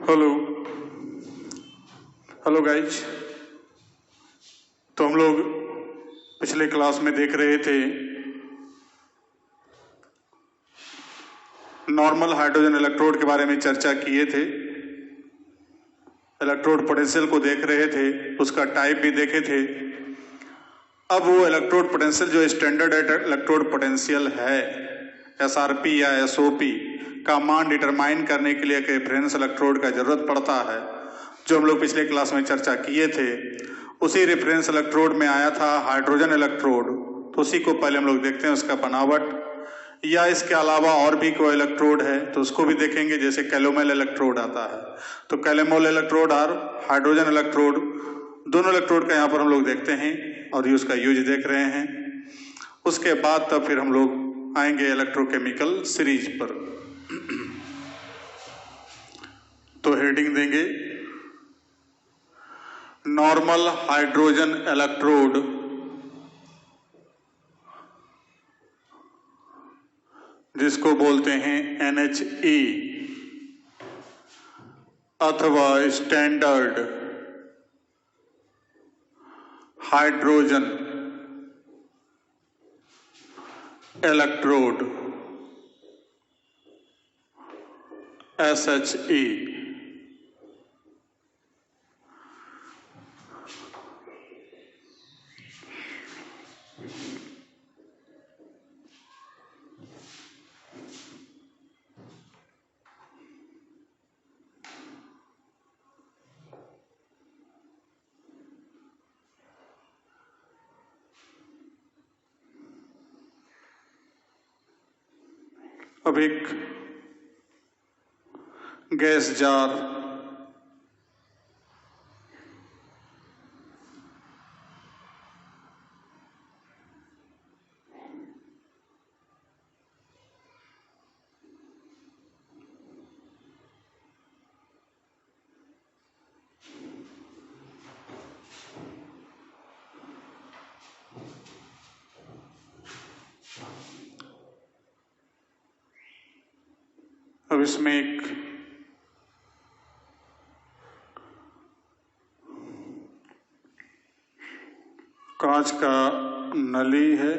Hello hello guys. तो हम लोग पिछले क्लास में देख रहे थे नॉर्मल हाइड्रोजन इलेक्ट्रोड के बारे में चर्चा किए थे। इलेक्ट्रोड पोटेंशियल को देख रहे थे, उसका टाइप भी देखे थे। अब वो इलेक्ट्रोड पोटेंशियल जो स्टैंडर्ड इलेक्ट्रोड पोटेंशियल है SRP या SOP का मान डिटरमाइन करने के लिए एक रेफरेंस इलेक्ट्रोड का जरूरत पड़ता है, जो हम लोग पिछले क्लास में चर्चा किए थे। उसी रेफरेंस इलेक्ट्रोड में आया था हाइड्रोजन इलेक्ट्रोड। तो उसी को पहले हम लोग देखते हैं, उसका बनावट, या इसके अलावा और भी कोई इलेक्ट्रोड है तो उसको भी देखेंगे। जैसे कैलोमेल इलेक्ट्रोड आता है, तो कैलोमेल इलेक्ट्रोड और हाइड्रोजन इलेक्ट्रोड, दोनों इलेक्ट्रोड का यहाँ पर हम लोग देखते हैं और ये उसका यूज देख रहे हैं। उसके बाद तब फिर हम लोग आएंगे इलेक्ट्रोकेमिकल सीरीज पर। तो हेडिंग देंगे नॉर्मल हाइड्रोजन इलेक्ट्रोड जिसको बोलते हैं NHE अथवा स्टैंडर्ड हाइड्रोजन इलेक्ट्रोड SHE। अब एक गैस जार अब इसमें एक कांच का नली है।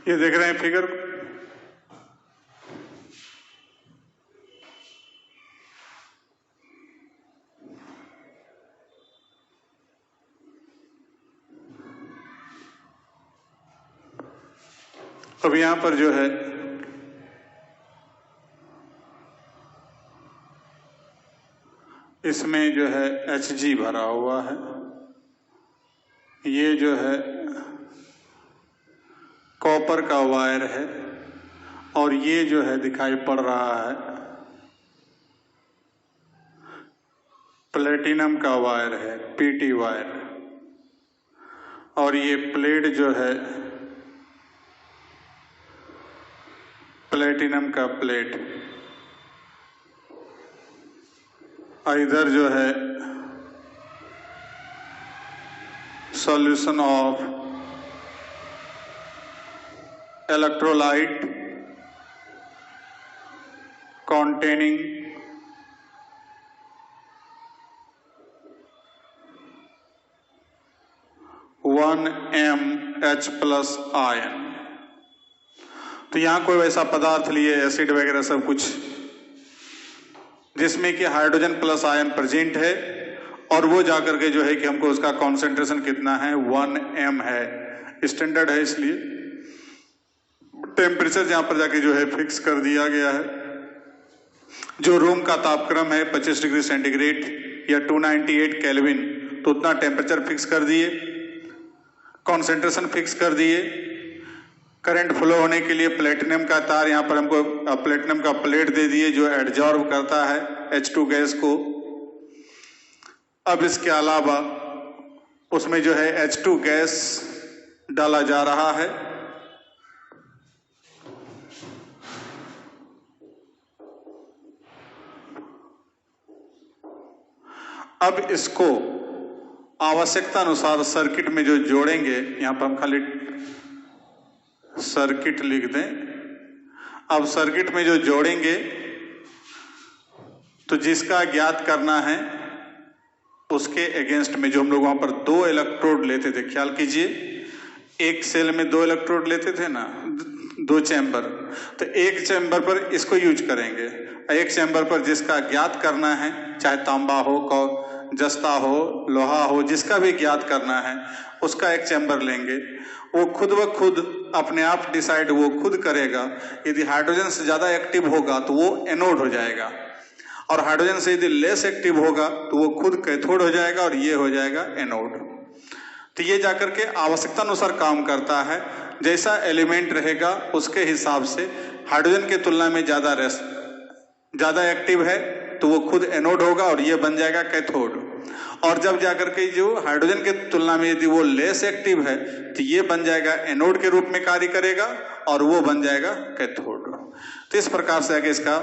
ये देख रहे हैं फिगर। अब यहां पर जो है इसमें जो है Hg भरा हुआ है। ये जो है कॉपर का वायर है और ये जो है दिखाई पड़ रहा है प्लेटिनम का वायर है, PT वायर। और ये प्लेट जो है प्लेटिनम का प्लेट। और इधर जो है solution of electrolyte containing 1 mH+ ion। तो यहाँ कोई वैसा पदार्थ लिए, एसिड वगैरह सब कुछ, जिसमें कि हाइड्रोजन प्लस आयन प्रेजेंट है, और वो जाकर के जो है कि हमको उसका कॉन्सेंट्रेशन कितना है, 1m है, स्टैंडर्ड है, इसलिए टेम्परेचर यहाँ पर जाके जो है फिक्स कर दिया गया है। जो रूम का तापक्रम है 25 डिग्री सेंटीग्रेड या 298 केल्विन, तो उतना टेम्परेचर फिक्स कर दिए, कॉन्सेंट्रेशन फिक्स कर दिए। करंट फ्लो होने के लिए प्लेटिनम का तार यहाँ पर हमको प्लेटिनम का प्लेट दे दिए जो एब्जॉर्ब करता है H2 गैस को। अब इसके अलावा उसमें जो है H2 गैस डाला जा रहा है। अब इसको आवश्यकता अनुसार सर्किट में जो जोड़ेंगे, यहां पर हम खाली सर्किट लिख दें। अब सर्किट में जो जोड़ेंगे तो जिसका ज्ञात करना है उसके अगेंस्ट में जो हम लोग वहां पर 2 इलेक्ट्रोड लेते थे, ख्याल कीजिए, एक सेल में 2 इलेक्ट्रोड लेते थे ना, 2 चैम्बर, तो एक चैम्बर पर इसको यूज करेंगे, एक चैम्बर पर जिसका ज्ञात करना है, चाहे तांबा हो, जस्ता हो, लोहा हो, जिसका भी ज्ञात करना है उसका एक चैम्बर लेंगे। वो खुद ब खुद अपने आप डिसाइड वो खुद करेगा। यदि हाइड्रोजन से ज्यादा एक्टिव होगा तो वो एनोड हो जाएगा, और हाइड्रोजन से यदि लेस एक्टिव होगा तो वो खुद कैथोड हो जाएगा और ये हो जाएगा एनोड। तो ये जाकर के आवश्यकता अनुसार काम करता है। जैसा एलिमेंट रहेगा उसके हिसाब से हाइड्रोजन के तुलना में ज्यादा एक्टिव है तो वो खुद एनोड होगा और ये बन जाएगा कैथोड। और जब जाकर के जो हाइड्रोजन के तुलना में यदि वो लेस एक्टिव है तो ये बन जाएगा एनोड के रूप में कार्य करेगा और वो बन जाएगा कैथोड। तो इस प्रकार से आगे इसका,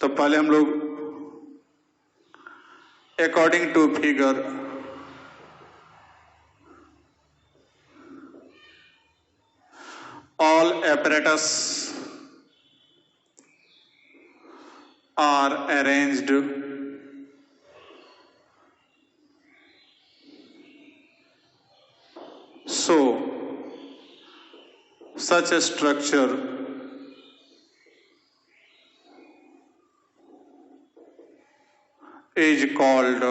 तो पहले हम लोग according to figure all apparatus are arranged so such a structure is called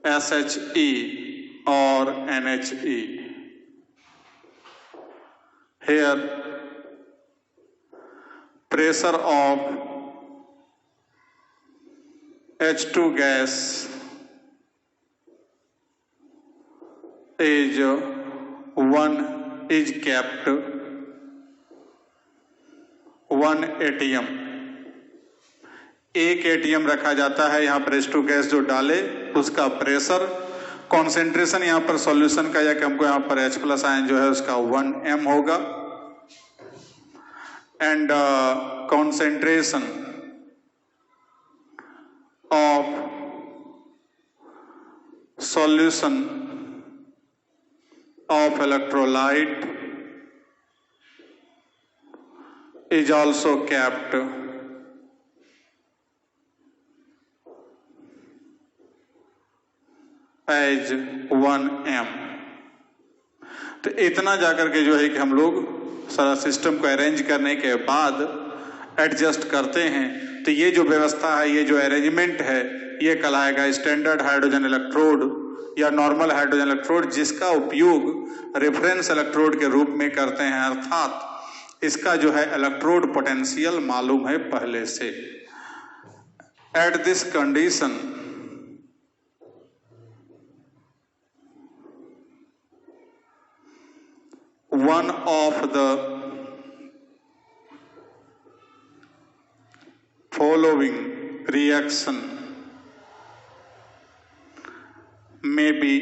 SHE or NHE. Here pressure of H2 gas is kept 1 atm, एक एटीएम रखा जाता है। यहाँ पर H2 गैस जो डाले उसका प्रेशर, कॉन्सेंट्रेशन यहाँ पर सॉल्यूशन का या कि हमको यहाँ पर H प्लस आयन जो है उसका 1m होगा, and concentration of solution of electrolyte is also kept as 1m। तो इतना जाकर के जो है कि हम लोग सारा सिस्टम को अरेंज करने के बाद एडजस्ट करते हैं। तो ये जो व्यवस्था है, ये जो अरेंजमेंट है, ये कहलाएगा स्टैंडर्ड हाइड्रोजन इलेक्ट्रोड या नॉर्मल हाइड्रोजन इलेक्ट्रोड, जिसका उपयोग रेफरेंस इलेक्ट्रोड के रूप में करते हैं। अर्थात इसका जो है इलेक्ट्रोड पोटेंशियल मालूम है पहले से। At this condition one of the following reaction may be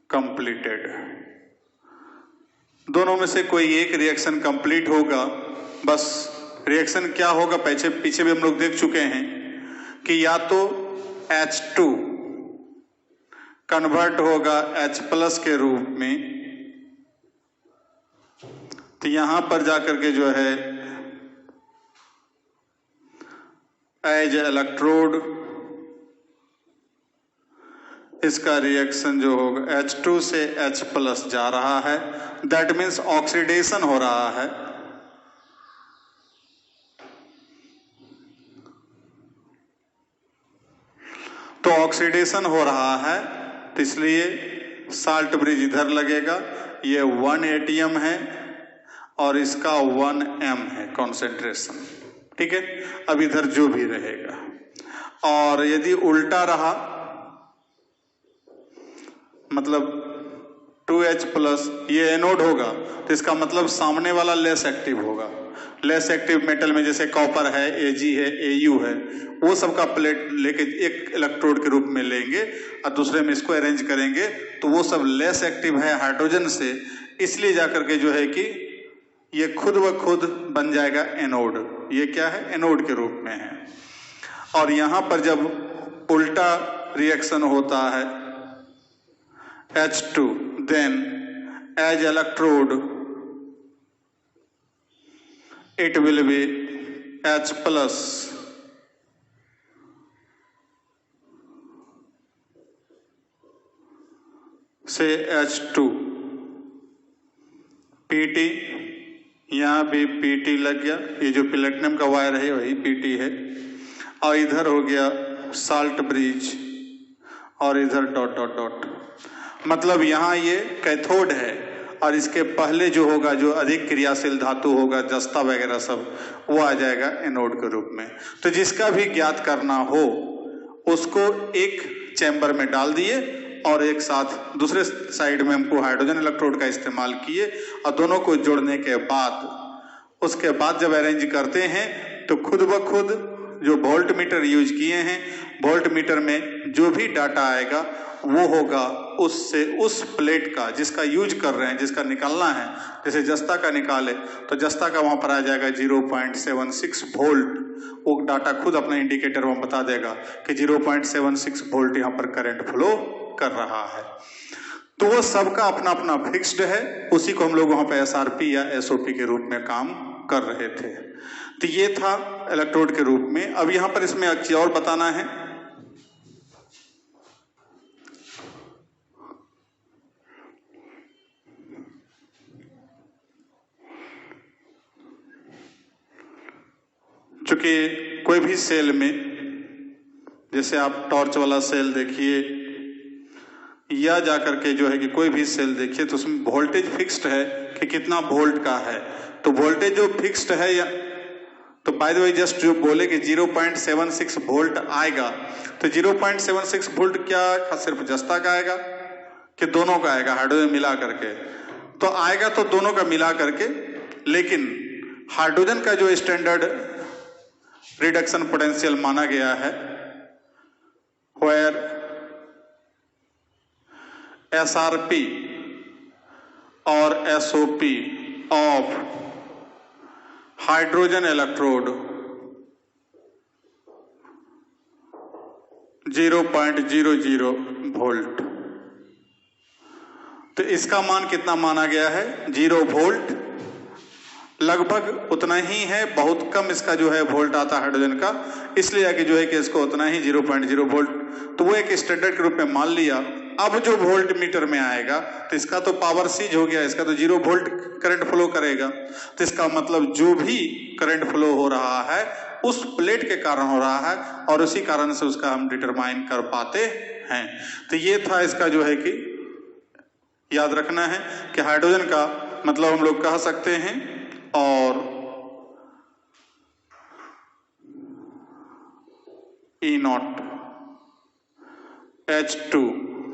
completed। दोनों में से कोई एक रिएक्शन कंप्लीट होगा। बस रिएक्शन क्या होगा पीछे भी हम लोग देख चुके हैं कि या तो H2 कन्वर्ट होगा H प्लस के रूप में, तो यहां पर जाकर के जो है एज इलेक्ट्रोड इसका रिएक्शन जो होगा H2 से H प्लस जा रहा है, दैट मीन्स ऑक्सीडेशन हो रहा है। तो ऑक्सीडेशन हो रहा है तो इसलिए साल्ट ब्रिज इधर लगेगा। ये 1 ATM है और इसका 1 M है कॉन्सेंट्रेशन, ठीक है। अब इधर जो भी रहेगा, और यदि उल्टा रहा मतलब 2H प्लस, ये एनोड होगा तो इसका मतलब सामने वाला लेस एक्टिव होगा। लेस एक्टिव मेटल में जैसे कॉपर है, Ag है, Au है, वो सब का प्लेट लेके एक इलेक्ट्रोड के रूप में लेंगे और दूसरे में इसको अरेंज करेंगे तो वो सब लेस एक्टिव है हाइड्रोजन से, इसलिए जाकर के जो है कि ये खुद ब खुद बन जाएगा एनोड। ये क्या है? एनोड के रूप में है। और यहां पर जब उल्टा रिएक्शन होता है H2, then as electrode it will be H plus से H2, PT, यहाँ भी PT लग गया, ये जो प्लेटिनम का वायर है वही PT है, और इधर हो गया साल्ट ब्रिज और इधर डॉट डॉट डॉट, मतलब यहाँ ये कैथोड है और इसके पहले जो होगा, जो अधिक क्रियाशील धातु होगा, जस्ता वगैरह सब, वो आ जाएगा एनोड के रूप में। तो जिसका भी ज्ञात करना हो उसको एक चैम्बर में डाल दिए और एक साथ दूसरे साइड में हमको हाइड्रोजन इलेक्ट्रोड का इस्तेमाल किए और दोनों को जोड़ने के बाद उसके बाद जब अरेंज करते हैं तो खुद ब खुद जो वोल्ट मीटर यूज किए हैं, वोल्ट मीटर में जो भी डाटा आएगा वो होगा उससे उस प्लेट का जिसका यूज कर रहे हैं, जिसका निकालना है। जैसे जस्ता का निकाले तो जस्ता का वहां पर आ जाएगा 0.76 वोल्ट, वो डाटा खुद अपना इंडिकेटर वहां बता देगा कि 0.76 वोल्ट यहाँ पर करंट फ्लो कर रहा है। तो वो सबका अपना अपना फिक्स्ड है, उसी को हम लोग वहां पे SRP या SOP के रूप में काम कर रहे थे। तो ये था इलेक्ट्रोड के रूप में। अब यहां पर इसमें एक चीज और बताना है, चूंकि कोई भी सेल में, जैसे आप टॉर्च वाला सेल देखिए या जाकर के जो है कि कोई भी सेल देखिए तो उसमें वोल्टेज फिक्स्ड है कि कितना वोल्ट का है। तो वोल्टेज जो फिक्स्ड है, या तो बाय द वे जस्ट जो बोले कि 0.76 वोल्ट आएगा, तो 0.76 वोल्ट क्या सिर्फ जस्ता का आएगा कि दोनों का आएगा हाइड्रोजन मिला करके? तो आएगा तो दोनों का मिला करके, लेकिन हाइड्रोजन का जो स्टैंडर्ड रिडक्शन पोटेंशियल माना गया है where SRP और SOP of hydrogen electrode 0.00 volt. तो इसका मान कितना माना गया है? 0 वोल्ट, लगभग उतना ही है, बहुत कम इसका जो है वोल्ट आता है हाइड्रोजन का, इसलिए आगे जो है कि इसको उतना ही 0.0 वोल्ट, तो वो एक स्टैंडर्ड के रूप में मान लिया। अब जो वोल्ट मीटर में आएगा तो इसका तो पावर सीज हो गया, इसका तो 0 वोल्ट करंट फ्लो करेगा। तो इसका मतलब जो भी करंट फ्लो हो रहा है उस प्लेट के कारण हो रहा है और उसी कारण से उसका हम डिटरमाइन कर पाते हैं। तो ये था इसका जो है कि याद रखना है कि हाइड्रोजन का मतलब हम लोग कह सकते हैं, और E0 H2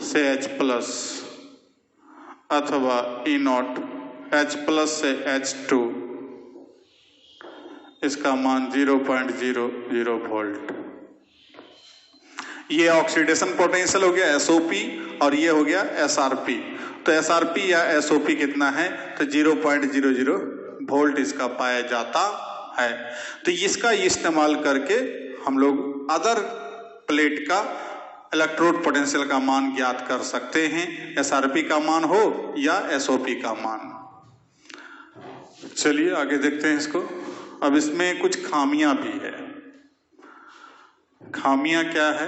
से H प्लस अथवा E0 H प्लस से H2, इसका मान 0.00 वोल्ट। ये ऑक्सीडेशन पोटेंशियल हो गया SOP और ये हो गया SRP। तो SRP या SOP कितना है? तो 0.00 वोल्ट इसका पाया जाता है। तो इसका इस्तेमाल करके हम लोग अदर प्लेट का इलेक्ट्रोड पोटेंशियल का मान ज्ञात कर सकते हैं, SRP का मान हो या SOP का मान। चलिए आगे देखते हैं इसको। अब इसमें कुछ खामियां भी है। खामियां क्या है?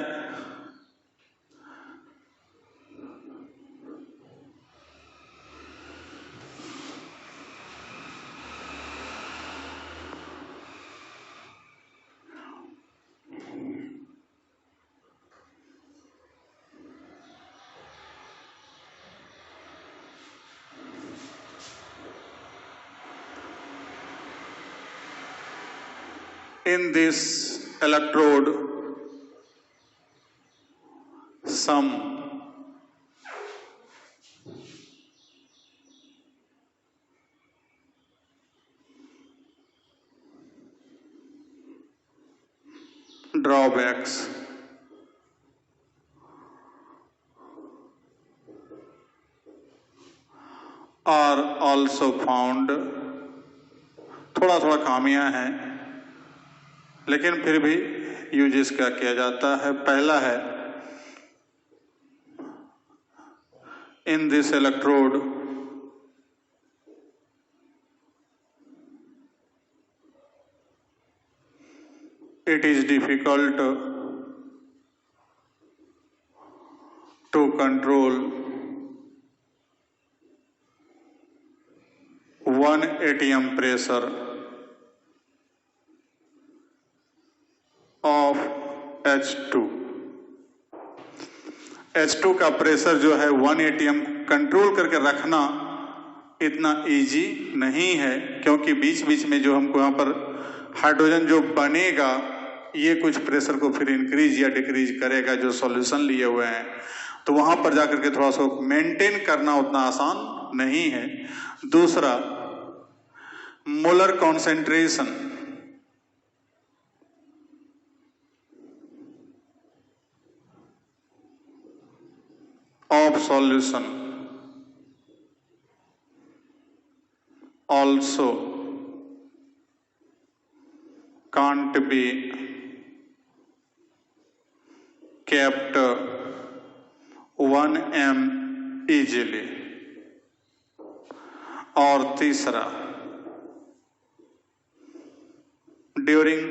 in this electrode some drawbacks are also found। थोड़ा थोड़ा खामियां हैं, लेकिन फिर भी यूजेस क्या किया जाता है। पहला है, in this electrode it is difficult to control 1 atm pressure of H2। H2 का प्रेशर जो है 1 atm कंट्रोल करके रखना इतना इजी नहीं है, क्योंकि बीच बीच में जो हमको यहाँ पर हाइड्रोजन जो बनेगा ये कुछ प्रेशर को फिर इंक्रीज या डिक्रीज करेगा जो सॉल्यूशन लिए हुए हैं, तो वहां पर जाकर के थोड़ा सा मेंटेन करना उतना आसान नहीं है। दूसरा, molar concentration of solution also can't be kept 1 m easily। और तीसरा, during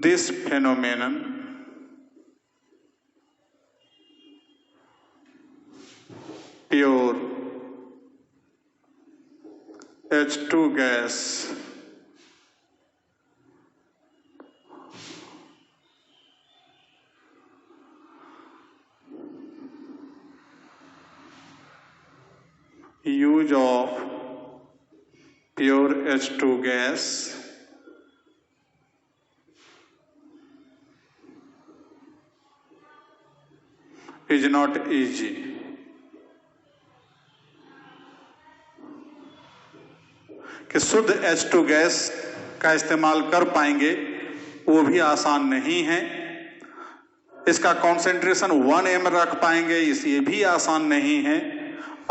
this phenomenon pure H2 gas use of pure H2 gas is not easy। कि शुद्ध H2 गैस का इस्तेमाल कर पाएंगे वो भी आसान नहीं है। इसका कॉन्सेंट्रेशन 1 m रख पाएंगे ये भी आसान नहीं है।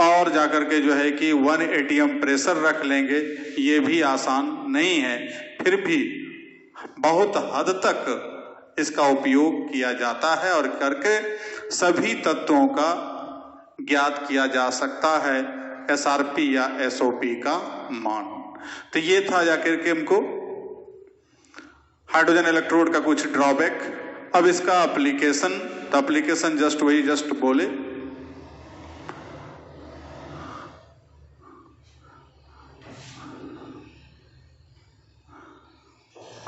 और जाकर के जो है कि 1 atm प्रेशर रख लेंगे ये भी आसान नहीं है। फिर भी बहुत हद तक इसका उपयोग किया जाता है और करके सभी तत्वों का ज्ञात किया जा सकता है SRP या SOP का मान। तो ये था जाकर के हमको हाइड्रोजन इलेक्ट्रोड का कुछ ड्रॉबैक। अब इसका एप्लीकेशन, तो एप्लीकेशन जस्ट बोले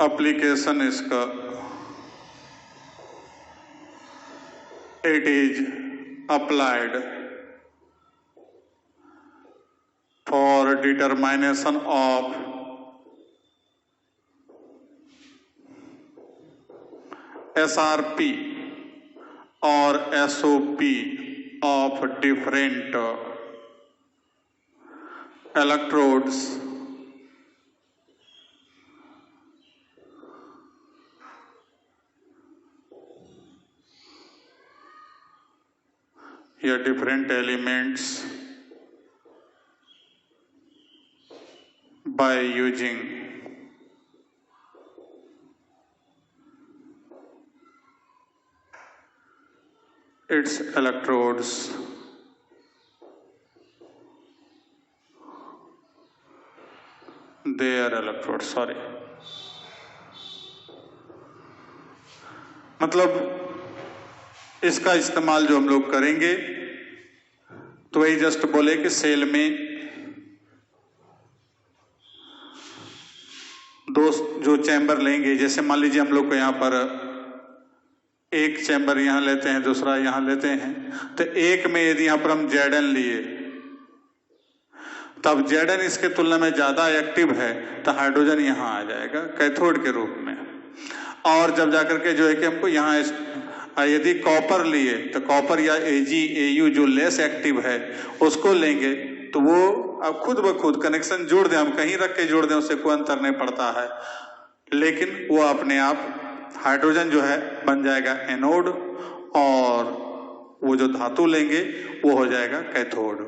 एप्लीकेशन इसका it is applied for determination of SRP or SOP of different electrodes here different elements by using its electrodes मतलब इसका इस्तेमाल जो हम लोग करेंगे तो वही जस्ट बोले कि सेल में दो जो चैम्बर लेंगे, जैसे मान लीजिए हम लोग को यहाँ पर एक चैम्बर यहाँ लेते हैं, दूसरा यहाँ लेते हैं, तो एक में यदि यहाँ पर हम Zn लिए तब Zn इसके तुलना में ज्यादा एक्टिव है तो हाइड्रोजन यहाँ आ जाएगा कैथोड के रूप में। और जब जाकर के जो है कि हमको यहाँ यदि कॉपर लिए तो कॉपर या AgAu जो लेस एक्टिव है उसको लेंगे तो वो अब खुद ब खुद कनेक्शन जोड़ दें, हम कहीं रख के जोड़ दें उससे कोई अंतर नहीं पड़ता है, लेकिन वो अपने आप हाइड्रोजन जो है बन जाएगा एनोड और वो जो धातु लेंगे वो हो जाएगा कैथोड।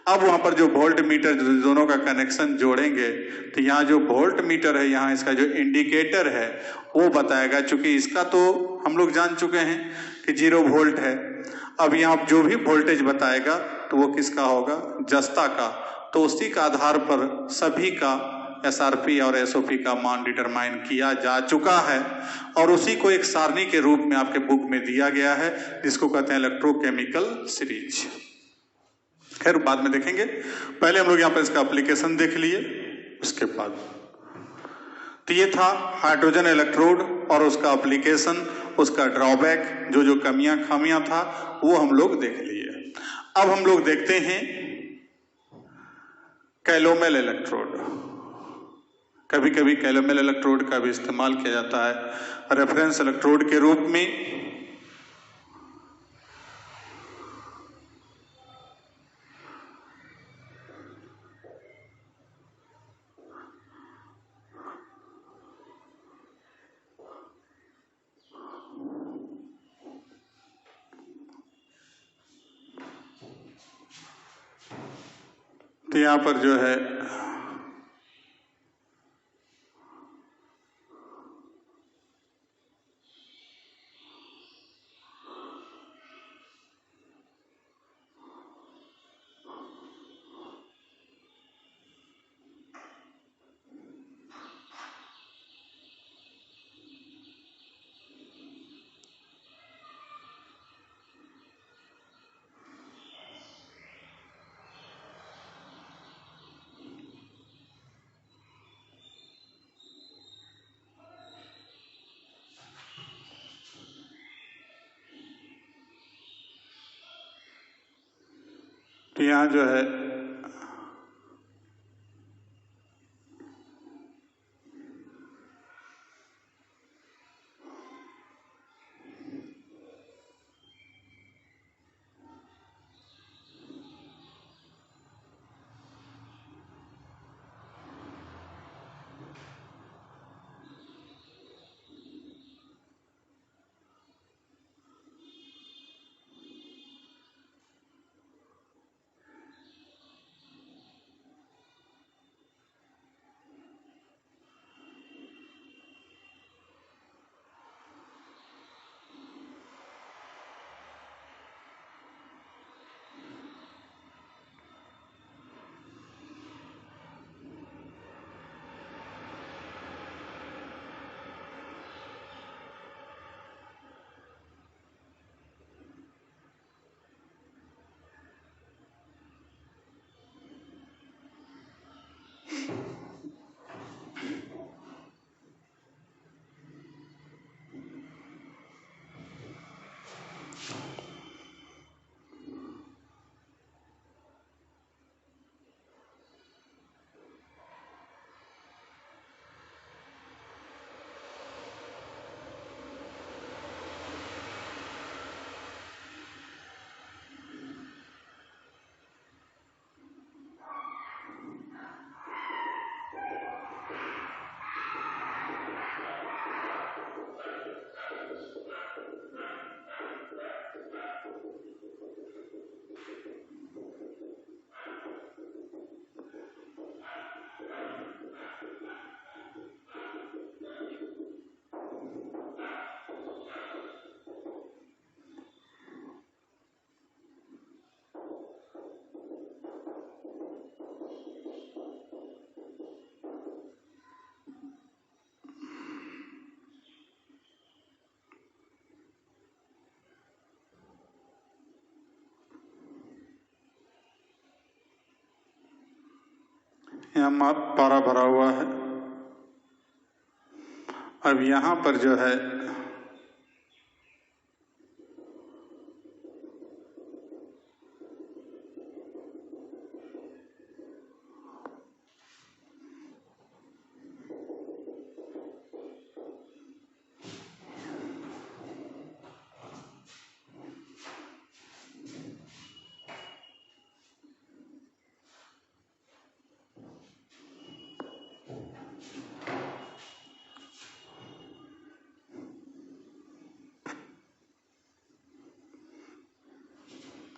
अब वहां पर जो वोल्ट मीटर दोनों का कनेक्शन जोड़ेंगे तो यहाँ जो वोल्ट मीटर है यहाँ इसका जो इंडिकेटर है वो बताएगा, चूंकि इसका तो हम लोग जान चुके हैं कि 0 वोल्ट है। अब यहाँ जो भी वोल्टेज बताएगा तो वो किसका होगा, जस्ता का। तो उसी का आधार पर सभी का SRP और SOP का मान डिटरमाइन किया जा चुका है और उसी को एक सारणी के रूप में आपके बुक में दिया गया है जिसको कहते हैं इलेक्ट्रोकेमिकल सीरीज। खैर बाद में देखेंगे, पहले हम लोग यहाँ पर इसका एप्लीकेशन देख लिए उसके बाद। तो ये था हाइड्रोजन इलेक्ट्रोड और उसका एप्लीकेशन, उसका ड्रॉबैक, जो जो कमियां खामियां था वो हम लोग देख लिए। अब हम लोग देखते हैं कैलोमेल इलेक्ट्रोड। कभी कभी कैलोमेल इलेक्ट्रोड का भी इस्तेमाल किया जाता है रेफरेंस इलेक्ट्रोड के रूप में। तो यहां पर जो है तो यहाँ जो है यहाँ पारा भरा हुआ है। अब यहाँ पर जो है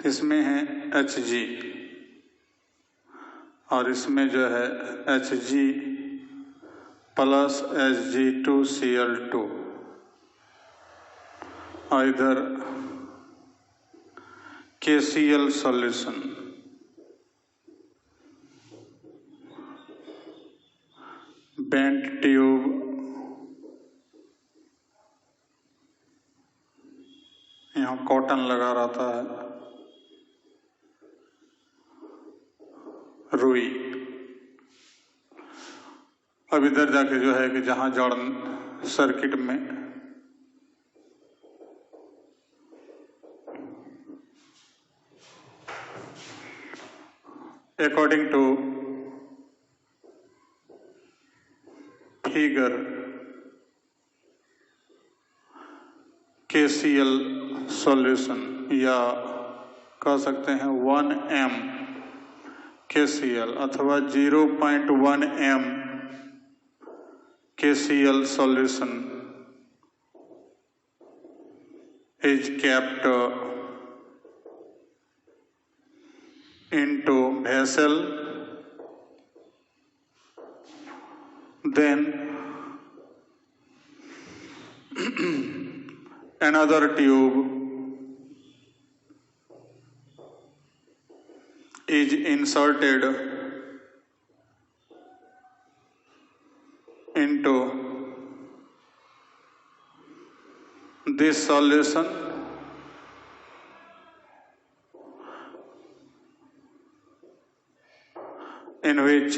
इसमें है Hg और इसमें जो है Hg प्लस Hg2Cl2 और इधर KCl सॉल्यूशन। बेंट ट्यूब, यहाँ कॉटन लगा रहता है, रुई। अब इधर जाके जो है कि जहां जड़ सर्किट में according to figure KCl solution या कह सकते हैं 1m KCl अथवा 0.1 m KCl solution is kept into vessel, then another tube is inserted into this solution in which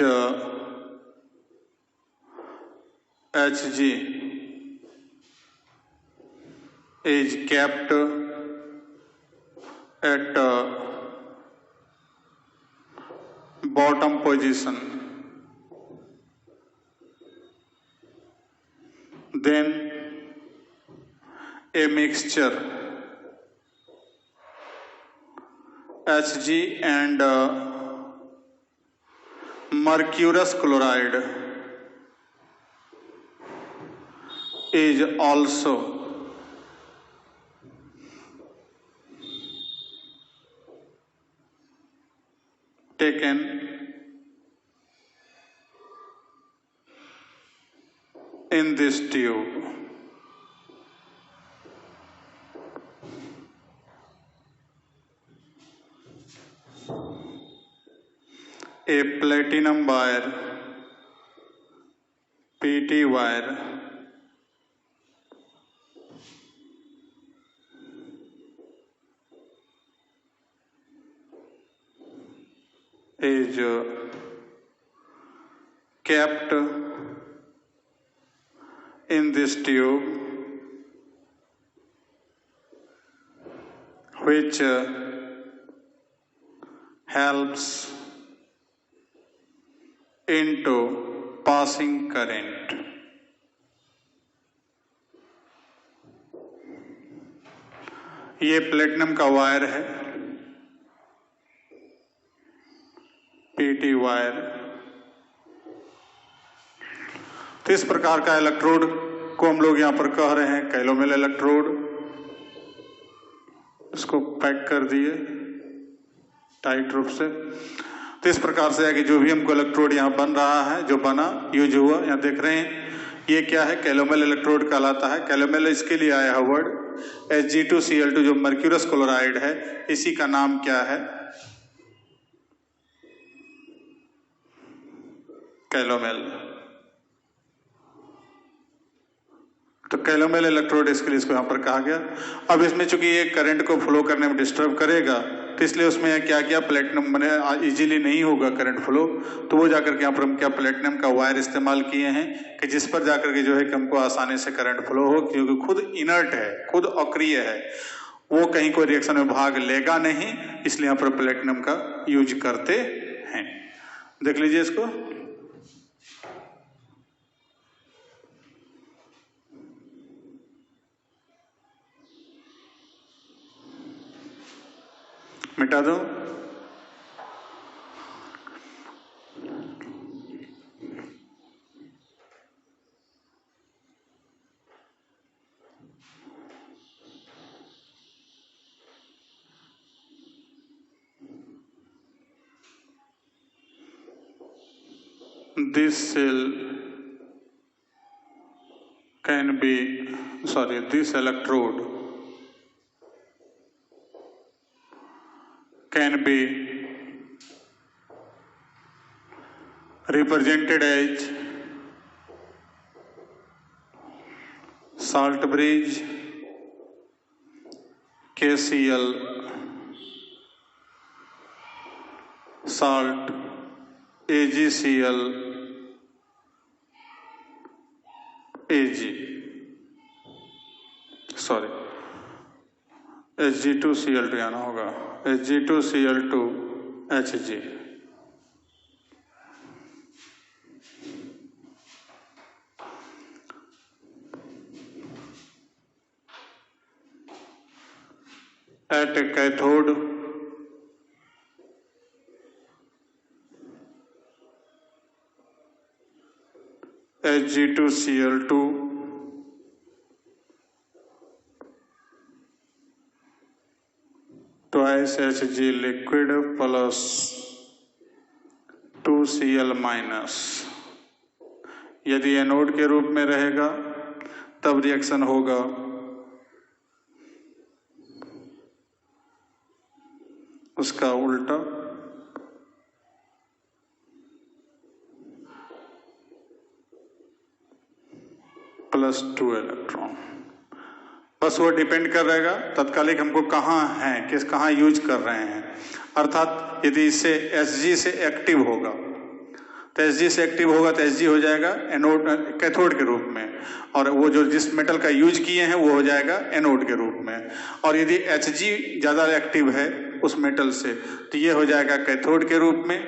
Hg is kept at bottom position. Then a mixture Hg and mercurous chloride is also taken in this tube. A platinum wire, PT wire is kept in this tube, which helps into passing current. ये platinum का wire है, PT wire. तो इस प्रकार का electrode को हम लोग यहाँ पर कह रहे हैं कैलोमेल इलेक्ट्रोड। इसको पैक कर दिए टाइट रूप से। तो इस प्रकार से है कि जो भी हमको इलेक्ट्रोड यहाँ बन रहा है, जो बना यूज हुआ, यहाँ देख रहे हैं ये क्या है, कैलोमेल इलेक्ट्रोड कहलाता है। कैलोमेल इसके लिए आया है वर्ड। Hg2Cl2 जो मर्क्यूरस क्लोराइड है, इसी का नाम क्या है, कैलोमेल। तो कैलोमेल इलेक्ट्रोड इसके लिए इसको यहाँ पर कहा गया। अब इसमें चूंकि ये करंट को फ्लो करने में डिस्टर्ब करेगा, तो इसलिए उसमें क्या किया, प्लेटिनम मैंने इजीली नहीं होगा करंट फ्लो, तो वो जाकर के यहाँ पर हम क्या प्लेटिनम का वायर इस्तेमाल किए हैं कि जिस पर जाकर के जो है कि हमको आसानी से करंट फ्लो हो, क्योंकि खुद इनर्ट है, खुद अक्रिय है, वो कहीं कोई रिएक्शन में भाग लेगा नहीं, इसलिए यहाँ पर प्लेटिनम का यूज करते हैं। देख लीजिए इसको। मिटा दो। this cell can be, this electrode can be represented as salt bridge, KCl, salt, AgCl, Hg2Cl2 आना होगा, Hg2Cl2Hg। At a cathode, Hg2Cl2 twice Hg liquid plus 2Cl minus. यदि एनोड के रूप में रहेगा तब रिएक्शन होगा उसका उल्टा, +2 इलेक्ट्रॉन। बस वो डिपेंड कर रहेगा तत्कालिक हमको कहाँ है, कहाँ यूज कर रहे हैं। अर्थात यदि इससे Hg से एक्टिव होगा तो Hg से एक्टिव होगा तो Hg हो जाएगा एनोड, कैथोड के रूप में, और वो जो जिस मेटल का यूज किए हैं वो हो जाएगा एनोड के रूप में। और यदि Hg ज़्यादा एक्टिव है उस मेटल से तो ये हो जाएगा कैथोड के रूप में,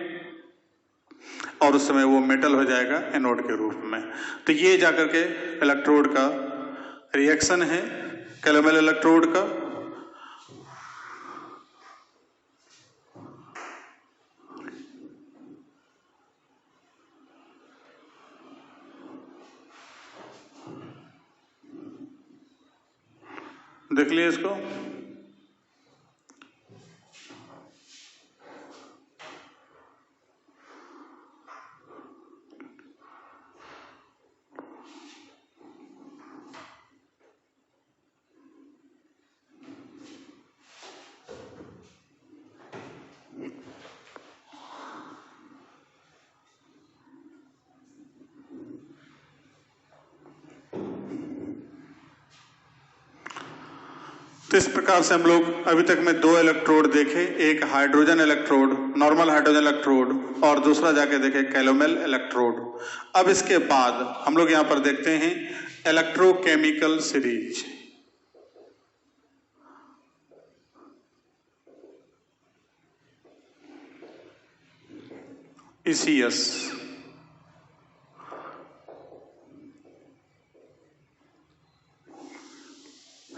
और उस समय वो मेटल हो जाएगा एनोड के रूप में। तो ये जाकर के इलेक्ट्रोड का रिएक्शन है, कैलोमेल इलेक्ट्रोड का। देख लिए इसको। तो इस प्रकार से हम लोग अभी तक में 2 इलेक्ट्रोड देखे, एक hydrogen electrode, normal hydrogen electrode, और दूसरा जाके देखे कैलोमेल इलेक्ट्रोड। अब इसके बाद हम लोग यहां पर देखते हैं electrochemical series. ECS।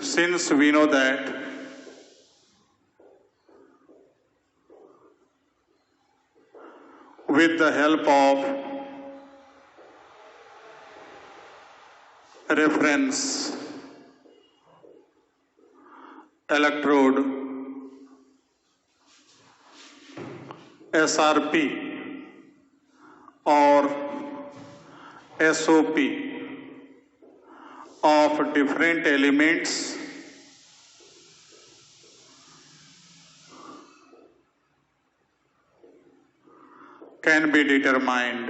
Since we know that with the help of reference electrode SRP or SOP of different elements can be determined.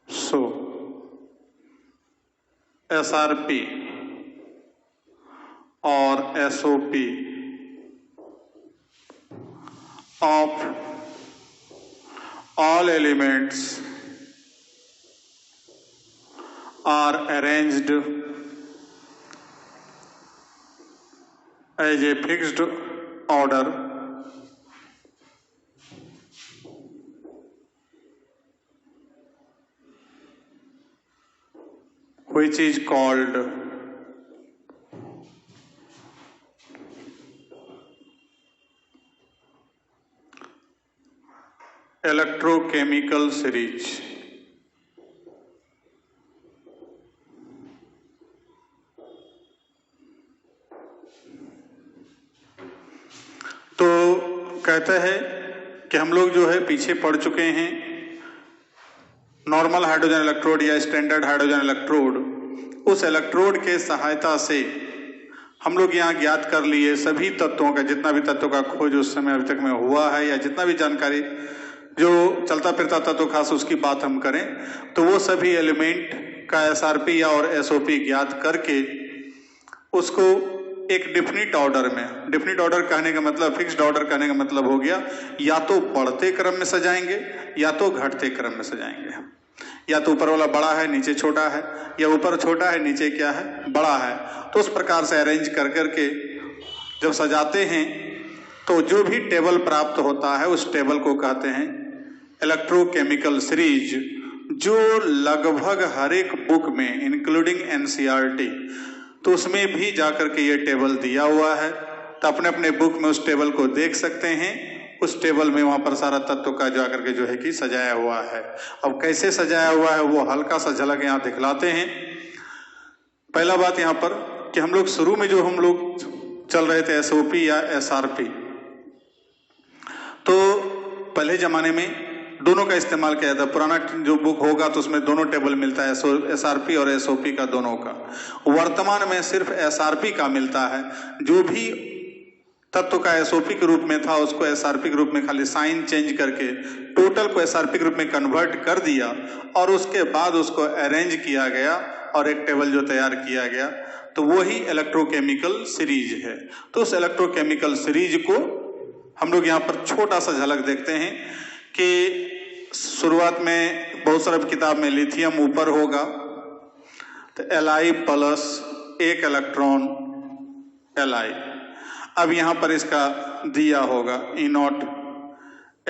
So, SRP or SOP of all elements are arranged as a fixed order which is called electrochemical series. कहते हैं कि हम लोग जो है पीछे पढ़ चुके हैं नॉर्मल हाइड्रोजन इलेक्ट्रोड या स्टैंडर्ड हाइड्रोजन इलेक्ट्रोड। उस इलेक्ट्रोड के सहायता से हम लोग यहाँ ज्ञात कर लिए सभी तत्वों का, जितना भी तत्वों का खोज उस समय अभी तक में हुआ है या जितना भी जानकारी जो चलता फिरता तत्व खास उसकी बात हम करें तो वो सभी एलिमेंट का एसआरपी या और एसओपी ज्ञात करके उसको एक डिफिनिट ऑर्डर में, डिफिनिट ऑर्डर कहने का मतलब, फिक्स्ड ऑर्डर कहने का मतलब हो गया या तो बढ़ते क्रम में सजाएंगे या तो घटते क्रम में सजाएंगे। या तो ऊपर वाला बड़ा है नीचे छोटा है, या ऊपर छोटा है नीचे क्या है बड़ा है। तो उस प्रकार से अरेंज कर करके जब सजाते हैं तो जो भी टेबल प्राप्त होता है उस टेबल को कहते हैं इलेक्ट्रोकेमिकल सीरीज, जो लगभग हर एक बुक में इंक्लूडिंग एनसीईआरटी तो उसमें भी जाकर के ये टेबल दिया हुआ है। तो अपने अपने बुक में उस टेबल को देख सकते हैं। उस टेबल में वहां पर सारा तत्व का जाकर के जो है कि सजाया हुआ है। अब कैसे सजाया हुआ है वो हल्का सा झलक यहाँ दिखलाते हैं। पहला बात यहाँ पर कि हम लोग शुरू में जो हम लोग चल रहे थे एसओपी या एसआरपी, तो पहले जमाने में दोनों का इस्तेमाल किया था। पुराना जो बुक होगा तो उसमें दोनों टेबल मिलता है, एसआरपी और एसओपी का, दोनों का। वर्तमान में सिर्फ एसआरपी का मिलता है। जो भी तत्व का एसओपी के रूप में था उसको एसआरपी के रूप में खाली साइन चेंज करके टोटल को एसआरपी के रूप में कन्वर्ट कर दिया और उसके बाद उसको अरेंज किया गया और एक टेबल जो तैयार किया गया तो वही इलेक्ट्रोकेमिकल सीरीज है। तो उस इलेक्ट्रोकेमिकल सीरीज को हम लोग यहाँ पर छोटा सा झलक देखते हैं कि शुरुआत में बहुत सारे किताब में लिथियम ऊपर होगा तो Li प्लस एक इलेक्ट्रॉन Li। अब यहाँ पर इसका दिया होगा E0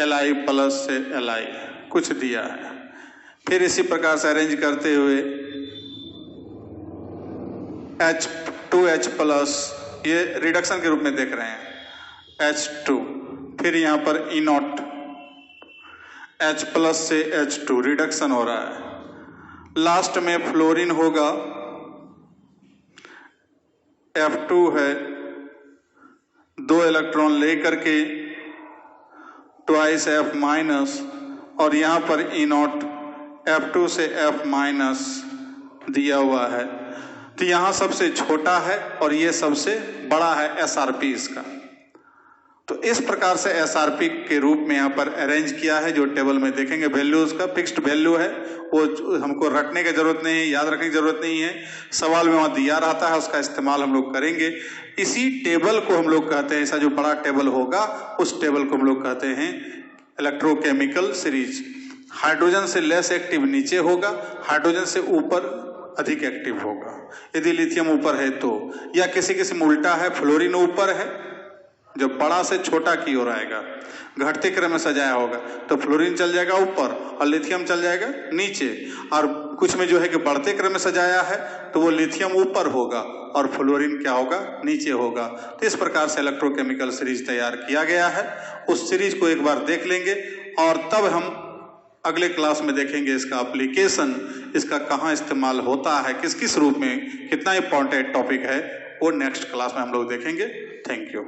Li प्लस से Li कुछ दिया है। फिर इसी प्रकार से अरेंज करते हुए H2H प्लस, ये रिडक्शन के रूप में देख रहे हैं, H2, फिर यहाँ पर E0 H प्लस से H2 रिडक्शन हो रहा है। लास्ट में फ्लोरीन होगा, F2 है, 2 इलेक्ट्रॉन लेकर के ट्वाइस F माइनस और यहाँ पर E0 F2 से F माइनस दिया हुआ है। तो यहाँ सबसे छोटा है और ये सबसे बड़ा है एसआरपी इसका। तो इस प्रकार से एसआरपी के रूप में यहाँ पर अरेंज किया है। जो टेबल में देखेंगे वैल्यू उसका फिक्स्ड वैल्यू है, वो हमको रटने की जरूरत नहीं है, याद रखने की जरूरत नहीं है। सवाल में वहाँ दिया रहता है, उसका इस्तेमाल हम लोग करेंगे। इसी टेबल को हम लोग कहते हैं, ऐसा जो बड़ा टेबल होगा उस टेबल को हम लोग कहते हैं इलेक्ट्रोकेमिकल सीरीज। हाइड्रोजन से लेस एक्टिव नीचे होगा, हाइड्रोजन से ऊपर अधिक एक्टिव होगा यदि लिथियम ऊपर है तो, या किसी किस्म उल्टा है, फ्लोरीन ऊपर है जो बड़ा से छोटा की ओर आएगा, घटते क्रम में सजाया होगा तो फ्लोरीन चल जाएगा ऊपर और लिथियम चल जाएगा नीचे। और कुछ में जो है कि बढ़ते क्रम में सजाया है तो वो लिथियम ऊपर होगा और फ्लोरीन क्या होगा नीचे होगा। तो इस प्रकार से इलेक्ट्रोकेमिकल सीरीज तैयार किया गया है। उस सीरीज को एक बार देख लेंगे और तब हम अगले क्लास में देखेंगे इसका एप्लीकेशन, इसका कहाँ इस्तेमाल होता है, किस किस रूप में, कितना इंपॉर्टेंट टॉपिक है, वो नेक्स्ट क्लास में हम लोग देखेंगे। Thank you.